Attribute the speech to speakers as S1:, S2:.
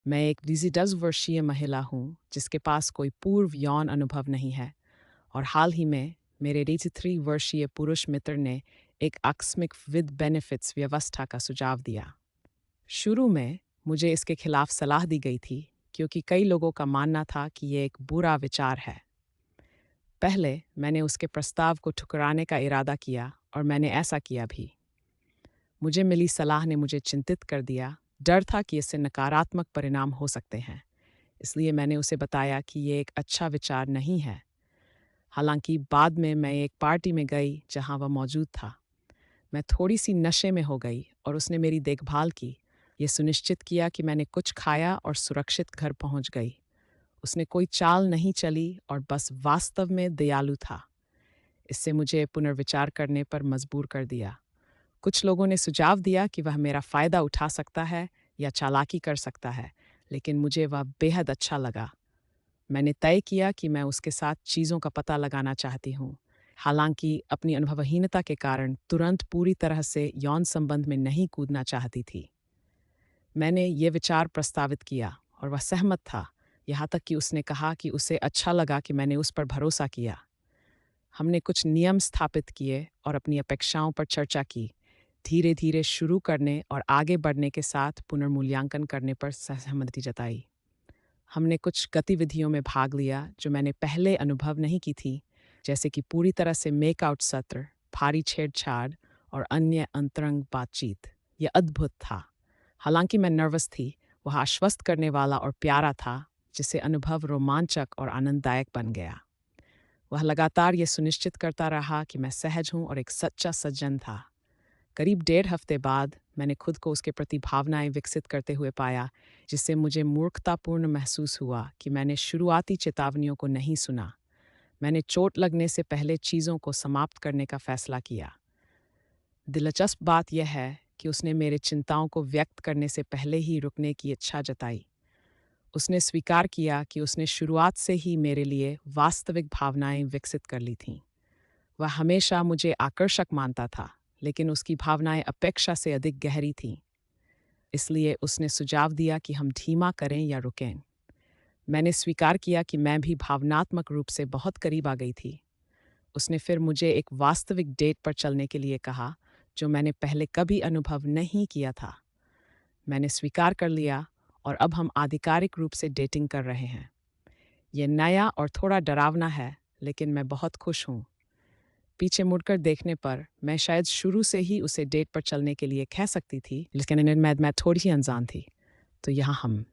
S1: मैं एक 10 वर्षीय महिला हूँ जिसके पास कोई पूर्व यौन अनुभव नहीं है और हाल ही में मेरे 83 वर्षीय पुरुष मित्र ने एक आकस्मिक विद बेनिफिट्स व्यवस्था का सुझाव दिया। शुरू में मुझे इसके खिलाफ सलाह दी गई थी क्योंकि कई लोगों का मानना था कि ये एक बुरा विचार है। पहले मैंने उसके प्रस्ताव को ठुकराने का इरादा किया और मैंने ऐसा किया भी। मुझे मिली सलाह ने मुझे चिंतित कर दिया। डर था कि इससे नकारात्मक परिणाम हो सकते हैं, इसलिए मैंने उसे बताया कि ये एक अच्छा विचार नहीं है। हालांकि बाद में मैं एक पार्टी में गई जहां वह मौजूद था। मैं थोड़ी सी नशे में हो गई और उसने मेरी देखभाल की। ये सुनिश्चित किया कि मैंने कुछ खाया और सुरक्षित घर पहुंच गई। उसने कोई चाल नहीं चली और बस वास्तव में दयालु था। इससे मुझे पुनर्विचार करने पर मजबूर कर दिया। कुछ लोगों ने सुझाव दिया कि वह मेरा फ़ायदा उठा सकता है या चालाकी कर सकता है, लेकिन मुझे वह बेहद अच्छा लगा। मैंने तय किया कि मैं उसके साथ चीज़ों का पता लगाना चाहती हूँ। हालांकि अपनी अनुभवहीनता के कारण तुरंत पूरी तरह से यौन संबंध में नहीं कूदना चाहती थी। मैंने ये विचार प्रस्तावित किया और वह सहमत था, यहाँ तक कि उसने कहा कि उसे अच्छा लगा कि मैंने उस पर भरोसा किया। हमने कुछ नियम स्थापित किए और अपनी अपेक्षाओं पर चर्चा की। धीरे धीरे शुरू करने और आगे बढ़ने के साथ पुनर्मूल्यांकन करने पर सहमति जताई। हमने कुछ गतिविधियों में भाग लिया जो मैंने पहले अनुभव नहीं की थी, जैसे कि पूरी तरह से मेकआउट सत्र, भारी छेड़छाड़ और अन्य अंतरंग बातचीत। यह अद्भुत था। हालांकि मैं नर्वस थी, वह आश्वस्त करने वाला और प्यारा था, जिससे अनुभव रोमांचक और आनंददायक बन गया। वह लगातार ये सुनिश्चित करता रहा कि मैं सहज हूँ और एक सच्चा सज्जन था। करीब 1.5 हफ्ते बाद मैंने खुद को उसके प्रति भावनाएं विकसित करते हुए पाया, जिससे मुझे मूर्खतापूर्ण महसूस हुआ कि मैंने शुरुआती चेतावनियों को नहीं सुना। मैंने चोट लगने से पहले चीज़ों को समाप्त करने का फैसला किया। दिलचस्प बात यह है कि उसने मेरे चिंताओं को व्यक्त करने से पहले ही रुकने की इच्छा जताई। उसने स्वीकार किया कि उसने शुरुआत से ही मेरे लिए वास्तविक भावनाएं विकसित कर ली थीं। वह हमेशा मुझे आकर्षक मानता था, लेकिन उसकी भावनाएं अपेक्षा से अधिक गहरी थीं। इसलिए उसने सुझाव दिया कि हम धीमा करें या रुकें। मैंने स्वीकार किया कि मैं भी भावनात्मक रूप से बहुत करीब आ गई थी। उसने फिर मुझे एक वास्तविक डेट पर चलने के लिए कहा, जो मैंने पहले कभी अनुभव नहीं किया था। मैंने स्वीकार कर लिया और अब हम आधिकारिक रूप से डेटिंग कर रहे हैं। यह नया और थोड़ा डरावना है, लेकिन मैं बहुत खुश हूँ। पीछे मुड़कर देखने पर मैं शायद शुरू से ही उसे डेट पर चलने के लिए कह सकती थी, लेकिन मैं थोड़ी ही अनजान थी। तो यहाँ हम